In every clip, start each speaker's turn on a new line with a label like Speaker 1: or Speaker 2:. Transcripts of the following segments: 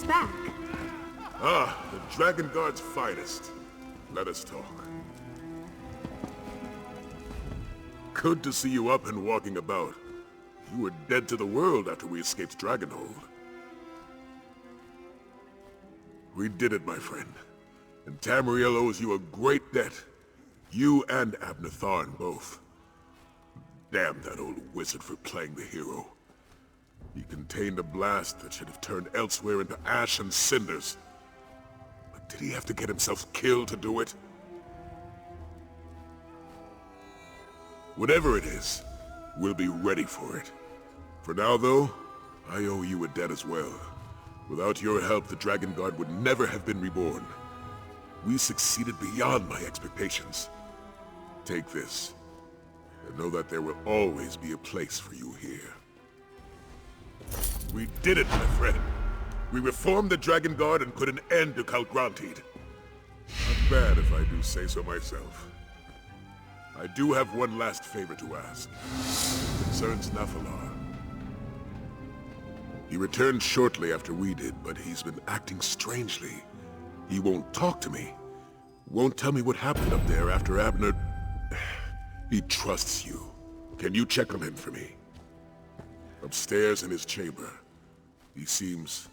Speaker 1: back.
Speaker 2: Ah, the Dragon Guard's finest. Let us talk. Good to see you up and walking about. You were dead to the world after we escaped Dragonhold. We did it, my friend. And Tamriel owes you a great debt. You and Abner Tharn both. Damn that old wizard for playing the hero. He contained a blast that should have turned Elsweyr into ash and cinders. But did he have to get himself killed to do it? Whatever it is, we'll be ready for it. For now, though, I owe you a debt as well. Without your help, the Dragon Guard would never have been reborn. We succeeded beyond my expectations. Take this, and know that there will always be a place for you here. We did it, my friend. We reformed the Dragon Guard and put an end to Calgrantid. Not bad if I do say so myself. I do have one last favor to ask. It concerns Nafalar. He returned shortly after we did, but he's been acting strangely. He won't talk to me. Won't tell me what happened up there after Abner... He trusts you. Can you check on him for me? Upstairs in his chamber. He seems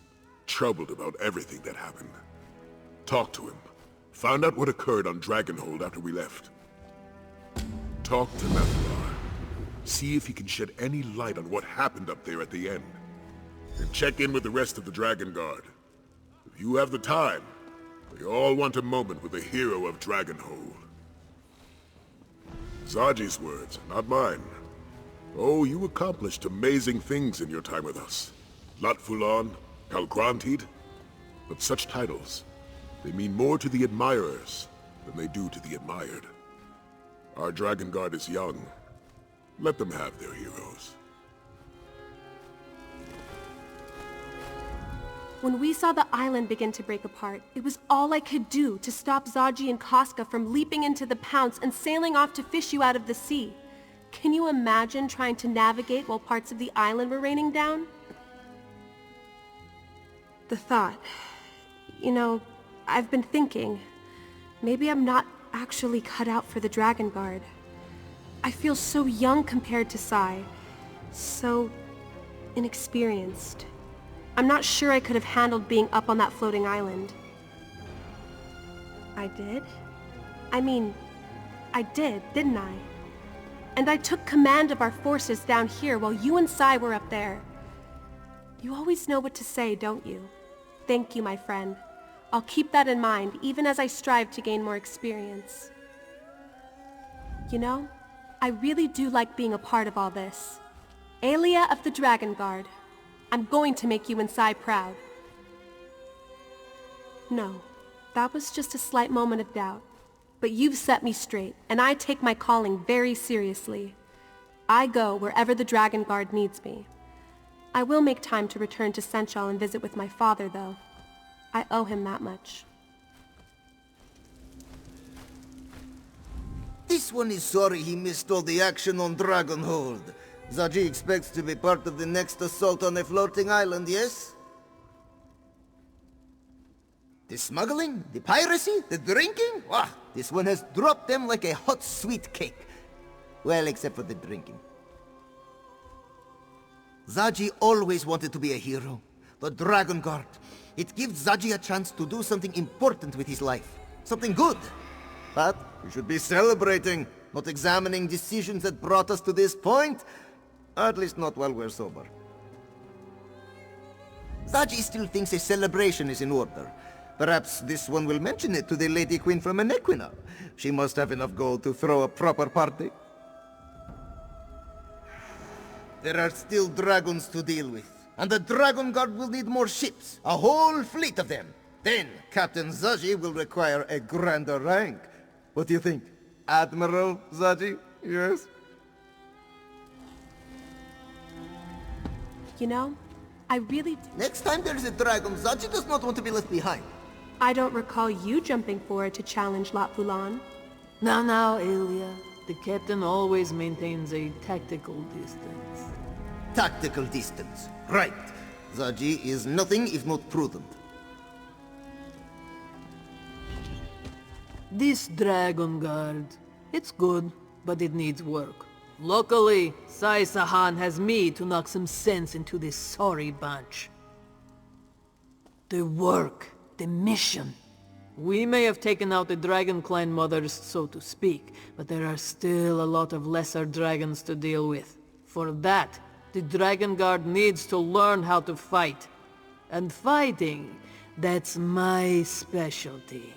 Speaker 2: troubled about everything that happened. Talk to him. Find out what occurred on Dragonhold after we left. Talk to Nafalar. See if he can shed any light on what happened up there at the end. And check in with the rest of the Dragon Guard. If you have the time, we all want a moment with the hero of Dragonhold. Zaji's words, not mine. Oh, you accomplished amazing things in your time with us. Latfulan, Calgrantid. But such titles, they mean more to the admirers than they do to the admired. Our Dragon Guard is young. Let them have their heroes.
Speaker 1: When we saw the island begin to break apart, it was all I could do to stop Zaji and Casca from leaping into the pounce and sailing off to fish you out of the sea. Can you imagine trying to navigate while parts of the island were raining down? The thought... You know, I've been thinking, maybe I'm not actually cut out for the Dragon Guard. I feel so young compared to Sai, so inexperienced. I'm not sure I could have handled being up on that floating island. I did? I mean, I did, didn't I? And I took command of our forces down here while you and Sai were up there. You always know what to say, don't you? Thank you, my friend. I'll keep that in mind, even as I strive to gain more experience. You know, I really do like being a part of all this. Aelia of the Dragon Guard. I'm going to make you and Sai proud. No, that was just a slight moment of doubt. But you've set me straight, and I take my calling very seriously. I go wherever the Dragon Guard needs me. I will make time to return to Senchal and visit with my father, though. I owe him that much.
Speaker 3: This one is sorry he missed all the action on Dragonhold. Zaji expects to be part of the next assault on a floating island, yes? The smuggling, the piracy, the drinking? Wah, this one has dropped them like a hot sweet cake. Well, except for the drinking. Zaji always wanted to be a hero. The Dragon Guard. It gives Zaji a chance to do something important with his life. Something good. But we should be celebrating, not examining decisions that brought us to this point. At least not while we're sober. Zaji still thinks a celebration is in order. Perhaps this one will mention it to the Lady Queen from Enequina. She must have enough gold to throw a proper party. There are still dragons to deal with. And the Dragon Guard will need more ships. A whole fleet of them. Then Captain Zaji will require a grander rank. What do you think? Admiral Zaji? Yes?
Speaker 1: You know, I really...
Speaker 3: Next time there's a dragon, Zaji does not want to be left behind.
Speaker 1: I don't recall you jumping forward to challenge Latfulan.
Speaker 4: Now, Aelia. The captain always maintains a tactical distance.
Speaker 3: Tactical distance. Right. Zaji is nothing if not prudent.
Speaker 4: This Dragon Guard, it's good, but it needs work. Luckily, Sai Sahan has me to knock some sense into this sorry bunch. The work, the mission. We may have taken out the Dragon Clan mothers, so to speak, but there are still a lot of lesser dragons to deal with. For that, the Dragon Guard needs to learn how to fight. And fighting, that's my specialty.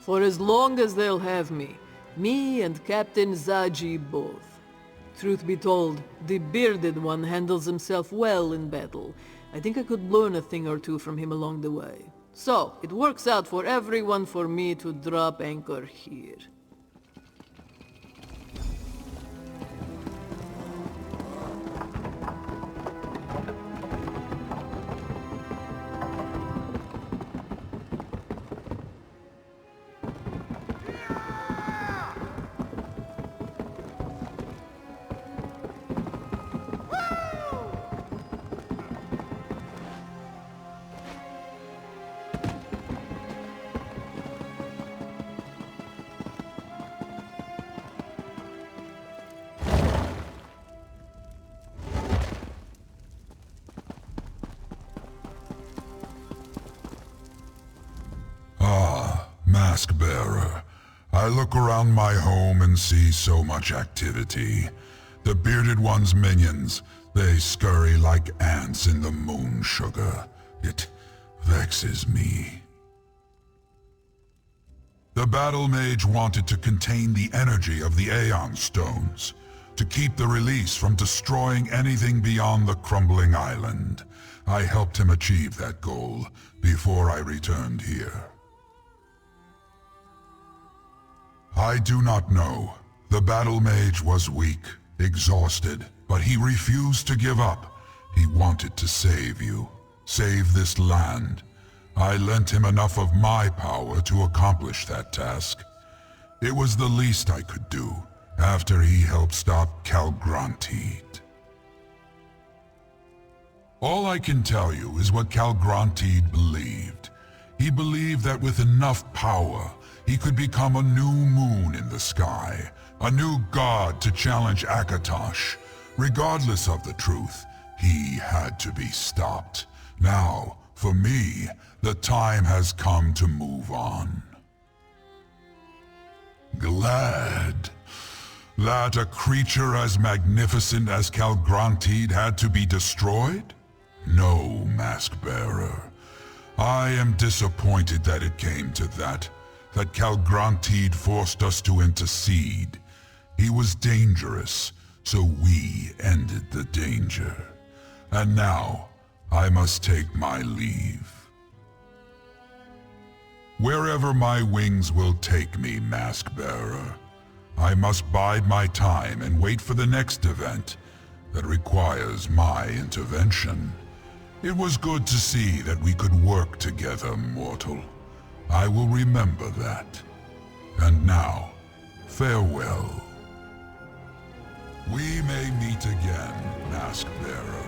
Speaker 4: For as long as they'll have me and Captain Zaji both. Truth be told, the bearded one handles himself well in battle. I think I could learn a thing or two from him along the way. So, it works out for everyone for me to drop anchor here.
Speaker 5: Mask Bearer. I look around my home and see so much activity. The Bearded One's minions, they scurry like ants in the moon sugar. It vexes me. The Battle Mage wanted to contain the energy of the Aeon Stones, to keep the release from destroying anything beyond the crumbling island. I helped him achieve that goal before I returned here. I do not know. The Battle Mage was weak, exhausted, but he refused to give up. He wanted to save you, save this land. I lent him enough of my power to accomplish that task. It was the least I could do, after he helped stop Calgrantid. All I can tell you is what Calgrantid believed. He believed that with enough power, he could become a new moon in the sky, a new god to challenge Akatosh. Regardless of the truth, he had to be stopped. Now, for me, the time has come to move on. Glad that a creature as magnificent as Calgrantid had to be destroyed? No, Mask Bearer. I am disappointed that it came to that Calgrantid forced us to intercede. He was dangerous, so we ended the danger. And now, I must take my leave. Wherever my wings will take me, Mask Bearer, I must bide my time and wait for the next event that requires my intervention. It was good to see that we could work together, mortal. I will remember that. And now, farewell. We may meet again, Mask Bearer.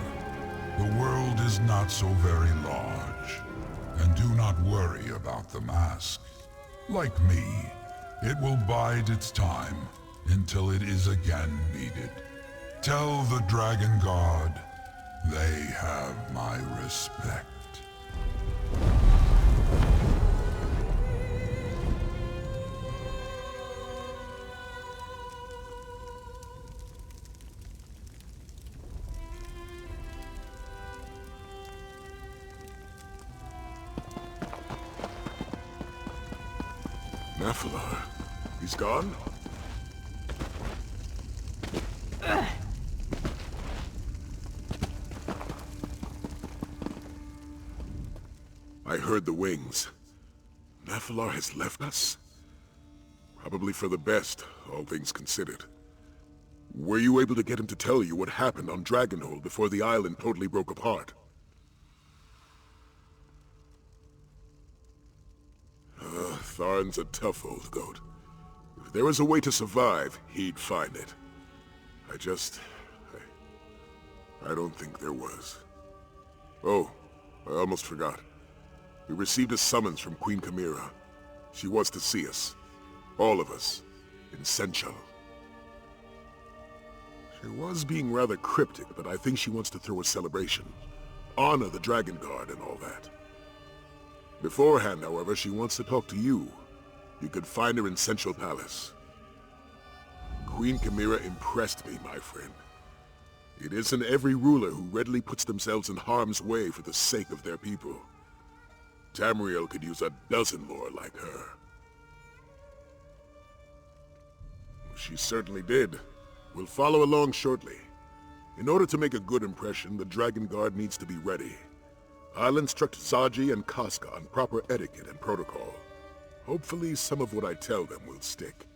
Speaker 5: The world is not so very large. And do not worry about the mask. Like me, it will bide its time until it is again needed. Tell the Dragon Guard they have my respect.
Speaker 2: Nephilar, he's gone? I heard the wings. Nephilar has left us? Probably for the best, all things considered. Were you able to get him to tell you what happened on Dragonhold before the island totally broke apart? Tharn's a tough old goat. If there was a way to survive, he'd find it. I don't think there was. Oh, I almost forgot. We received a summons from Queen Chimera. She wants to see us. All of us. In Senchal. She was being rather cryptic, but I think she wants to throw a celebration. Honor the Dragon Guard and all that. Beforehand, however, she wants to talk to you. You could find her in Central Palace. Queen Chimera impressed me, my friend. It isn't every ruler who readily puts themselves in harm's way for the sake of their people. Tamriel could use a dozen more like her. She certainly did. We'll follow along shortly. In order to make a good impression, the Dragon Guard needs to be ready. I'll instruct Zaji and Casca on proper etiquette and protocol. Hopefully some of what I tell them will stick.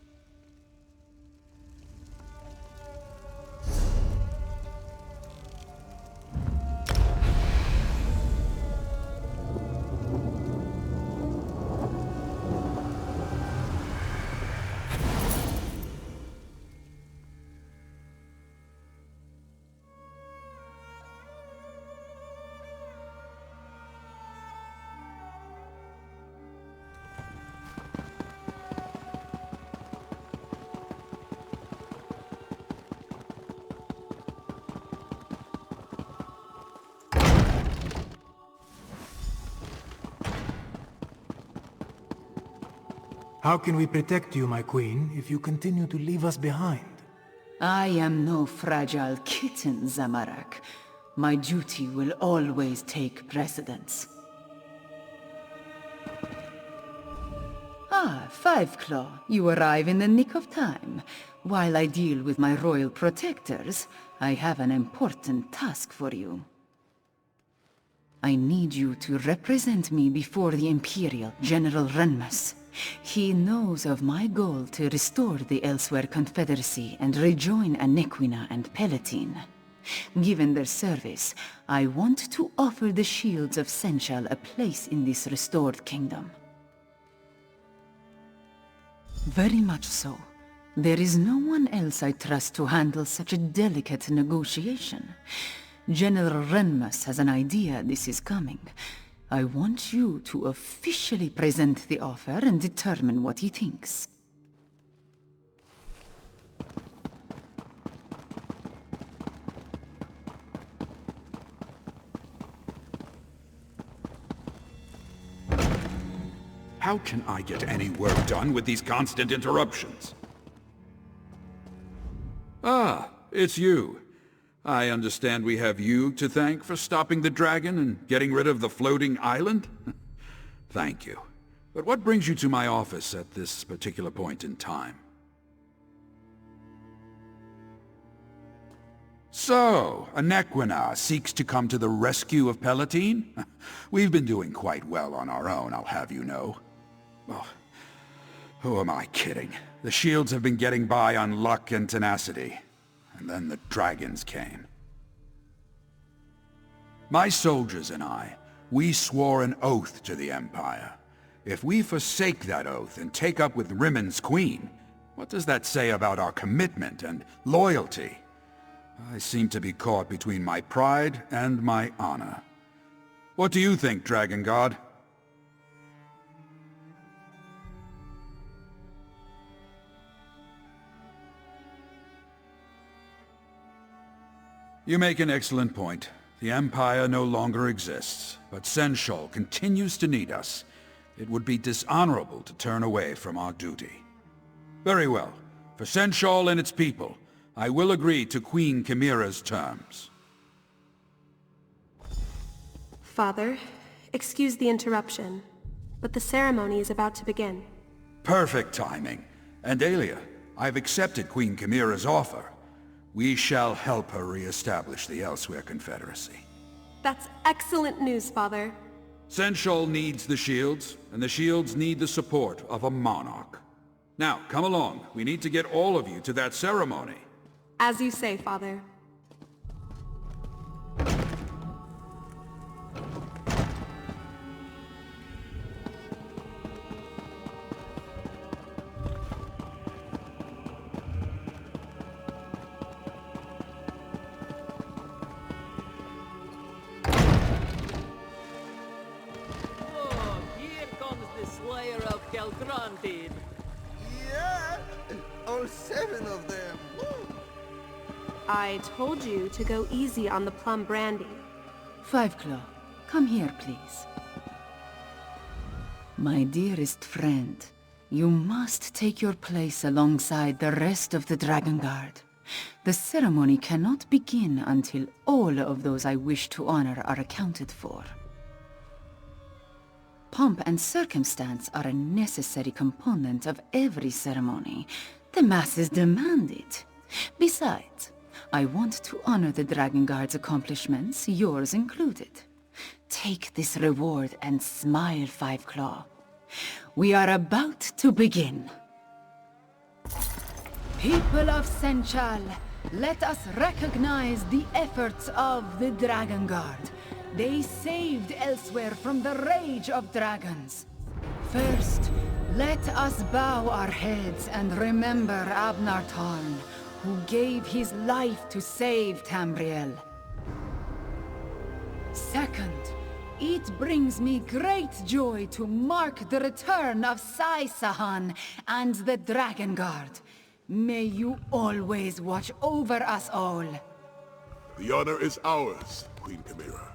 Speaker 6: How can we protect you, my queen, if you continue to leave us behind?
Speaker 7: I am no fragile kitten, Zamorak. My duty will always take precedence. Ah, Five Claw, you arrive in the nick of time. While I deal with my royal protectors, I have an important task for you. I need you to represent me before the Imperial General Renmus. He knows of my goal to restore the Elsweyr Confederacy and rejoin Anequina and Palatine. Given their service, I want to offer the shields of Senchal a place in this restored kingdom. Very much so. There is no one else I trust to handle such a delicate negotiation. General Renmus has an idea this is coming. I want you to officially present the offer and determine what he thinks.
Speaker 8: How can I get any work done with these constant interruptions? Ah, it's you. I understand we have you to thank for stopping the dragon and getting rid of the floating island? Thank you. But what brings you to my office at this particular point in time? So, Anequina seeks to come to the rescue of Palatine? We've been doing quite well on our own, I'll have you know. Oh, who am I kidding? The shields have been getting by on luck and tenacity. And then the dragons came. My soldiers and I, we swore an oath to the Empire. If we forsake that oath and take up with Rimmond's queen, what does that say about our commitment and loyalty? I seem to be caught between my pride and my honor. What do you think, Dragon God? You make an excellent point. The Empire no longer exists, but Senchal continues to need us. It would be dishonorable to turn away from our duty. Very well. For Senchal and its people, I will agree to Queen Chimera's terms.
Speaker 1: Father, excuse the interruption, but the ceremony is about to begin.
Speaker 8: Perfect timing. And Aelia, I've accepted Queen Chimera's offer. We shall help her re-establish the Elsweyr Confederacy.
Speaker 1: That's excellent news, Father.
Speaker 8: Senchal needs the shields, and the shields need the support of a monarch. Now, come along. We need to get all of you to that ceremony.
Speaker 1: As you say, Father.
Speaker 4: Oh, here comes the Slayer of Calgrantid.
Speaker 3: Yeah! All 7 of them! Woo.
Speaker 1: I told you to go easy on the plum brandy.
Speaker 7: Five Claw, come here, please. My dearest friend, you must take your place alongside the rest of the Dragon Guard. The ceremony cannot begin until all of those I wish to honor are accounted for. Pomp and circumstance are a necessary component of every ceremony. The masses demand it. Besides, I want to honor the Dragon Guard's accomplishments, yours included. Take this reward and smile, Five Claw. We are about to begin. People of Senchal, let us recognize the efforts of the Dragon Guard. They saved Elsweyr from the rage of dragons. First, let us bow our heads and remember Ebonheart Pact, who gave his life to save Tamriel. Second, it brings me great joy to mark the return of Sai-Sahan and the Dragon Guard. May you always watch over us all.
Speaker 2: The honor is ours, Queen Chimera.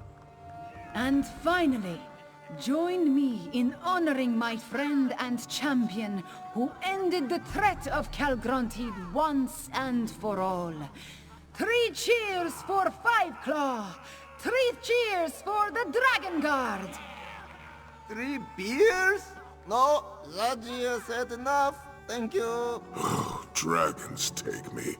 Speaker 7: And finally, join me in honoring my friend and champion who ended the threat of Calgrantid once and for all. 3 cheers for Five Claw! 3 cheers for the Dragon Guard!
Speaker 3: 3 beers? No, Zadzia said enough. Thank you.
Speaker 2: Oh, dragons take me.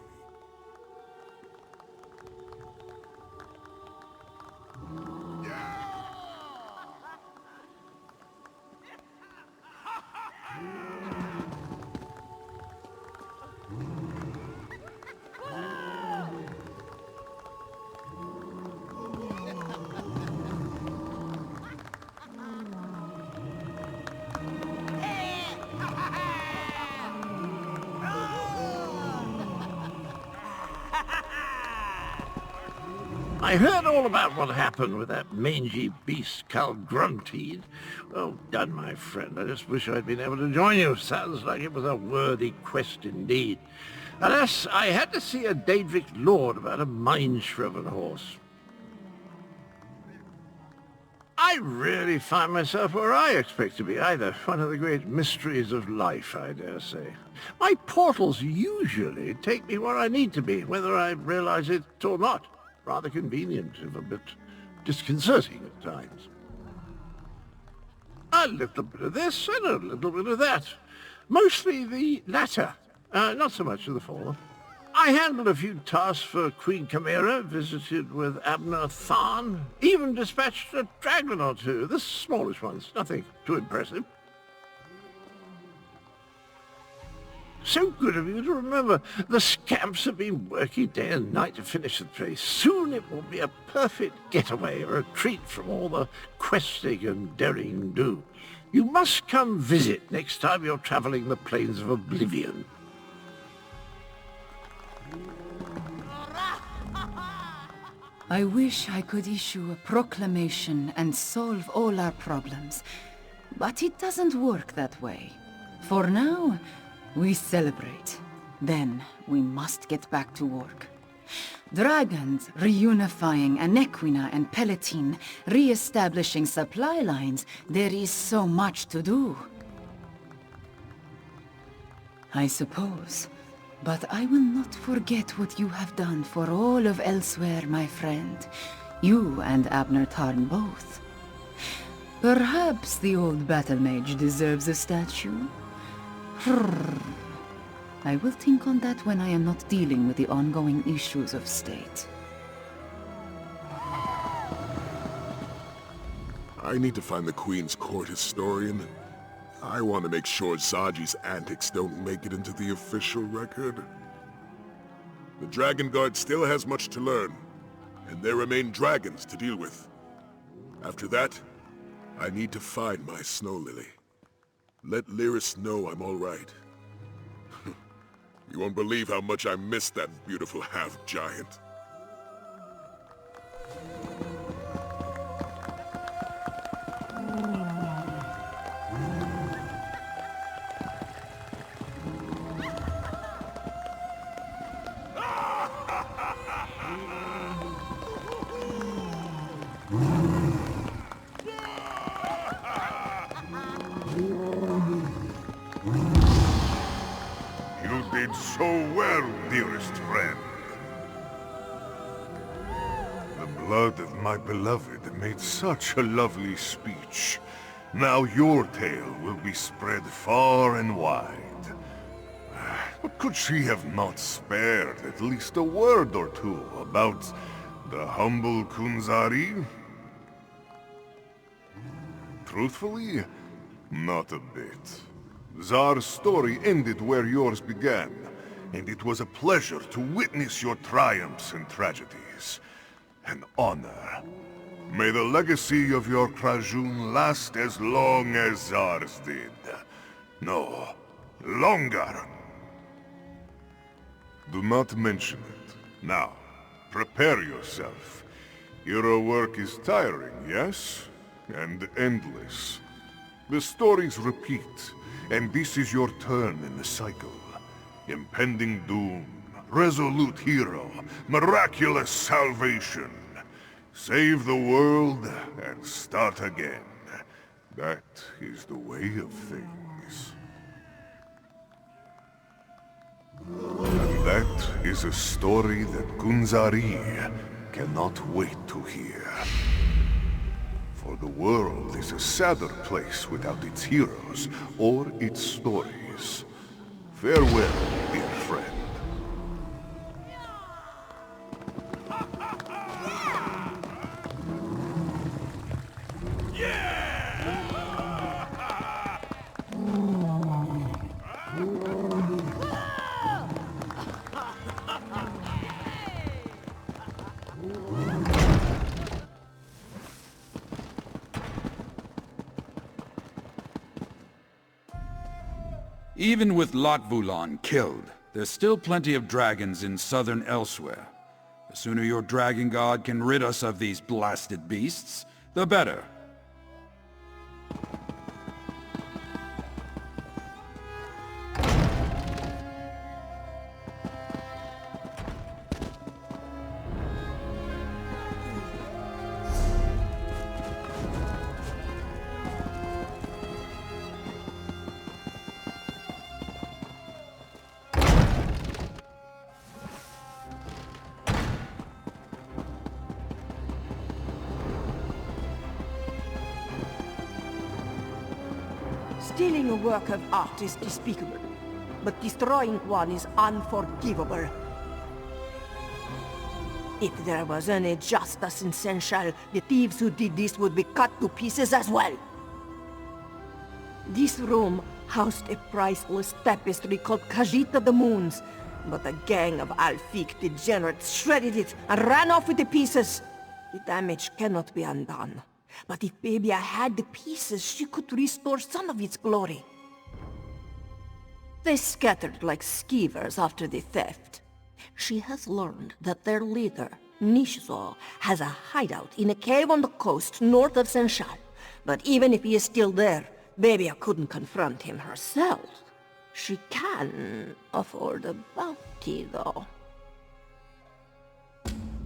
Speaker 9: I heard all about what happened with that mangy beast, Calgrantid. Well done, my friend. I just wish I'd been able to join you. Sounds like it was a worthy quest indeed. Alas, I had to see a Daedric lord about a mine-shriven horse. I really find myself where I expect to be, either. One of the great mysteries of life, I dare say. My portals usually take me where I need to be, whether I realize it or not. Rather convenient, if a bit disconcerting at times. A little bit of this and a little bit of that. Mostly the latter, not so much of the former. I handled a few tasks for Queen Chimera, visited with Ebonheart Pact, even dispatched a dragon or two, the smallest ones, nothing too impressive. So good of you to remember. The scamps have been working day and night to finish the place. Soon it will be a perfect getaway, a retreat from all the questing and daring do. You must come visit next time you're traveling the plains of Oblivion.
Speaker 7: I wish I could issue a proclamation and solve all our problems, but it doesn't work that way. For now, we celebrate. Then we must get back to work. Dragons reunifying Anequina and Palatine, re-establishing supply lines. There is so much to do. I suppose. But I will not forget what you have done for all of Elsweyr, my friend. You and Ebonheart Pact both. Perhaps the old battle mage deserves a statue? I will think on that when I am not dealing with the ongoing issues of state.
Speaker 2: I need to find the Queen's court historian. I want to make sure Zaji's antics don't make it into the official record. The Dragon Guard still has much to learn, and there remain dragons to deal with. After that, I need to find my Snow Lily. Let Lyris know I'm all right. You won't believe how much I miss that beautiful half-giant.
Speaker 10: did so well, dearest friend. The blood of my beloved made such a lovely speech. Now your tale will be spread far and wide. But could she have not spared at least a word or two about the humble Kunzari? Truthfully, not a bit. Zar's story ended where yours began, and it was a pleasure to witness your triumphs and tragedies. An honor. May the legacy of your Krajun last as long as Zar's did. No, longer. Do not mention it. Now, prepare yourself. Hero work is tiring, yes? And endless. The stories repeat, and this is your turn in the cycle. Impending doom, resolute hero, miraculous salvation. Save the world and start again. That is the way of things. And that is a story that Kunzari cannot wait to hear. For the world is a sadder place without its heroes or its stories. Farewell, dear friend.
Speaker 8: Even with Latvulan killed, there's still plenty of dragons in southern Elsweyr. The sooner your dragon god can rid us of these blasted beasts, the better.
Speaker 11: Stealing a work of art is despicable, but destroying one is unforgivable. If there was any justice in Senshal, the thieves who did this would be cut to pieces as well. This room housed a priceless tapestry called Khajiit of the Moons, but a gang of Alfiq degenerates shredded it and ran off with the pieces. The damage cannot be undone. But if Babia had the pieces, she could restore some of its glory. They scattered like skeevers after the theft. She has learned that their leader, Nishzo, has a hideout in a cave on the coast north of Senshal. But even if he is still there, Babia couldn't confront him herself. She can afford a bounty, though.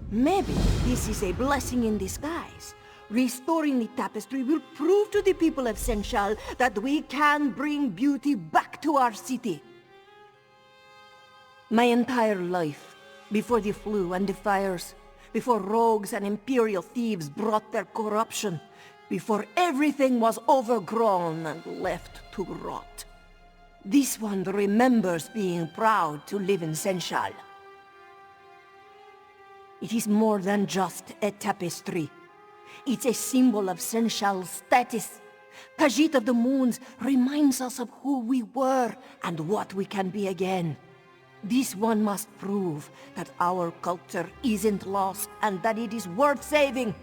Speaker 11: Maybe this is a blessing in disguise. Restoring the tapestry will prove to the people of Senshal that we can bring beauty back to our city. My entire life, before the flu and the fires, before rogues and imperial thieves brought their corruption, before everything was overgrown and left to rot. This one remembers being proud to live in Senshal. It is more than just a tapestry. It's a symbol of Senshal's status. Khajiit of the Moons reminds us of who we were and what we can be again. This one must prove that our culture isn't lost and that it is worth saving.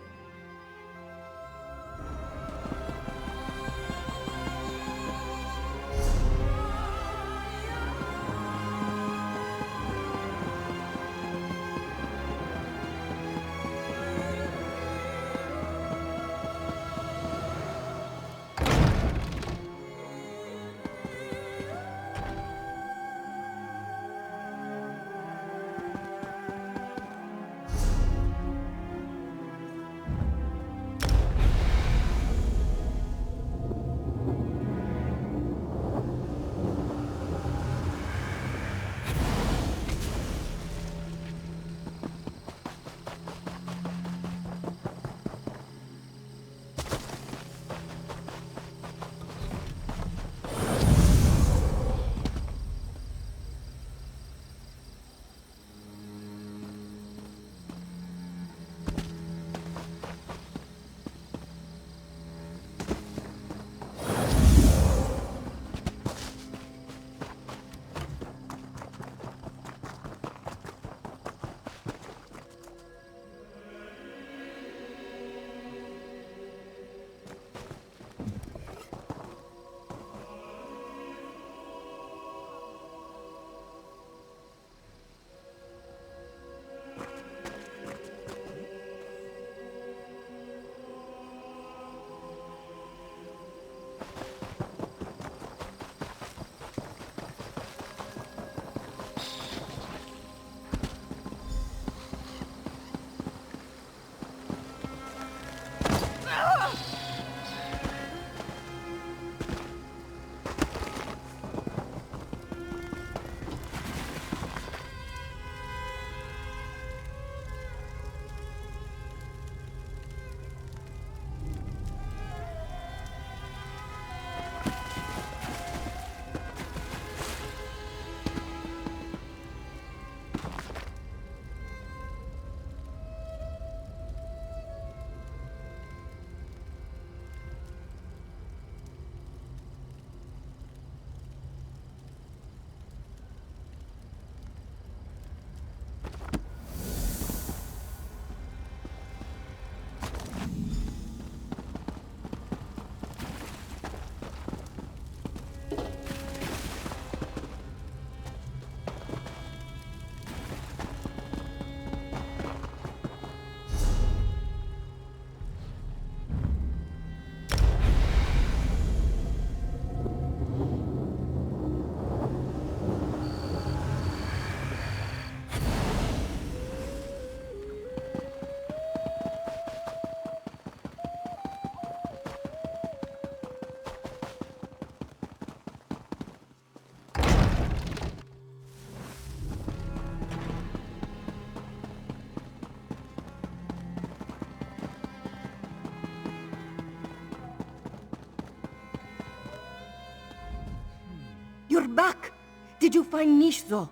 Speaker 11: you're back! Did you find Nishzo?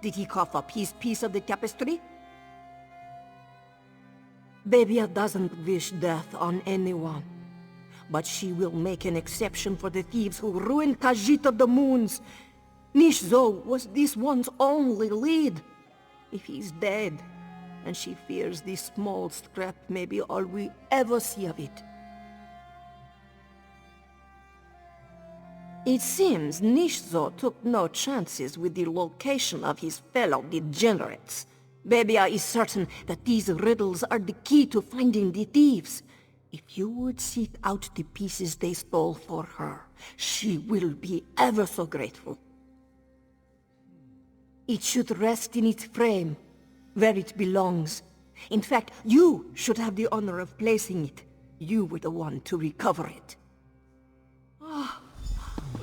Speaker 11: Did he cough up his piece of the tapestry? Bebia doesn't wish death on anyone. But she will make an exception for the thieves who ruined Khajiit of the Moons. Nishzo was this one's only lead. If he's dead, and she fears this small scrap may be all we ever see of it. It seems Nishzo took no chances with the location of his fellow degenerates. Bebia is certain that these riddles are the key to finding the thieves. If you would seek out the pieces they stole for her, she will be ever so grateful. It should rest in its frame, where it belongs. In fact, you should have the honor of placing it. You were the one to recover it.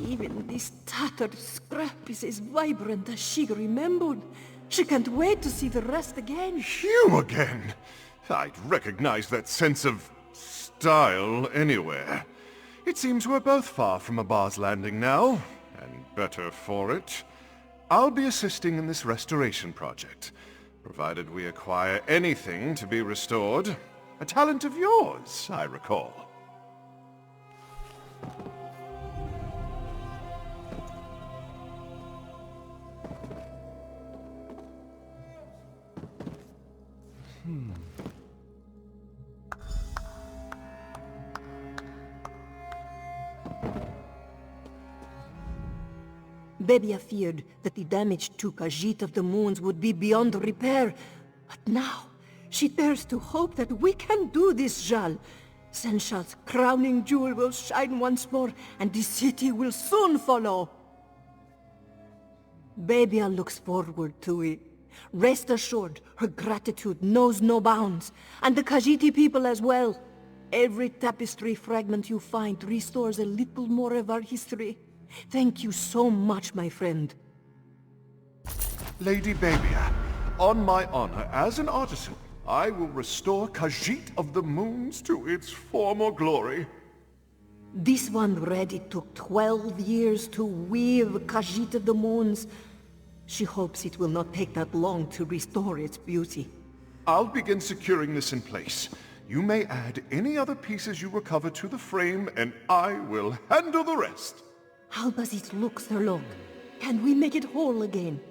Speaker 11: Even this tattered scrap is as vibrant as she remembered. She can't wait to see the rest again.
Speaker 10: You again? I'd recognize that sense of style anywhere. It seems we're both far from a bar's landing now, and better for it. I'll be assisting in this restoration project, provided we acquire anything to be restored. A talent of yours, I recall.
Speaker 11: Bebia feared that the damage to Khajiit of the Moons would be beyond repair. But now, she dares to hope that we can do this, Jal. Senshal's crowning jewel will shine once more, and the city will soon follow. Bebia looks forward to it. Rest assured, her gratitude knows no bounds, and the Khajiiti people as well. Every tapestry fragment you find restores a little more of our history. Thank you so much, my friend.
Speaker 10: Lady Bebia, on my honor as an artisan, I will restore Khajiit of the Moons to its former glory.
Speaker 11: This one read it took 12 years to weave Khajiit of the Moons. She hopes it will not take that long to restore its beauty.
Speaker 10: I'll begin securing this in place. You may add any other pieces you recover to the frame, and I will handle the rest.
Speaker 11: How does it look, Sir Lord? Can we make it whole again?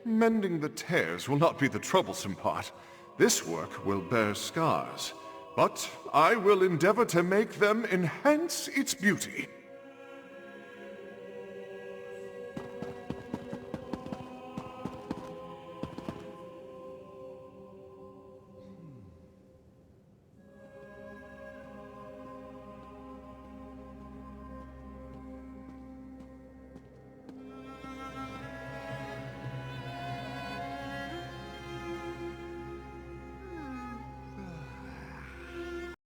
Speaker 10: Mending the tears will not be the troublesome part. This work will bear scars, but I will endeavor to make them enhance its beauty.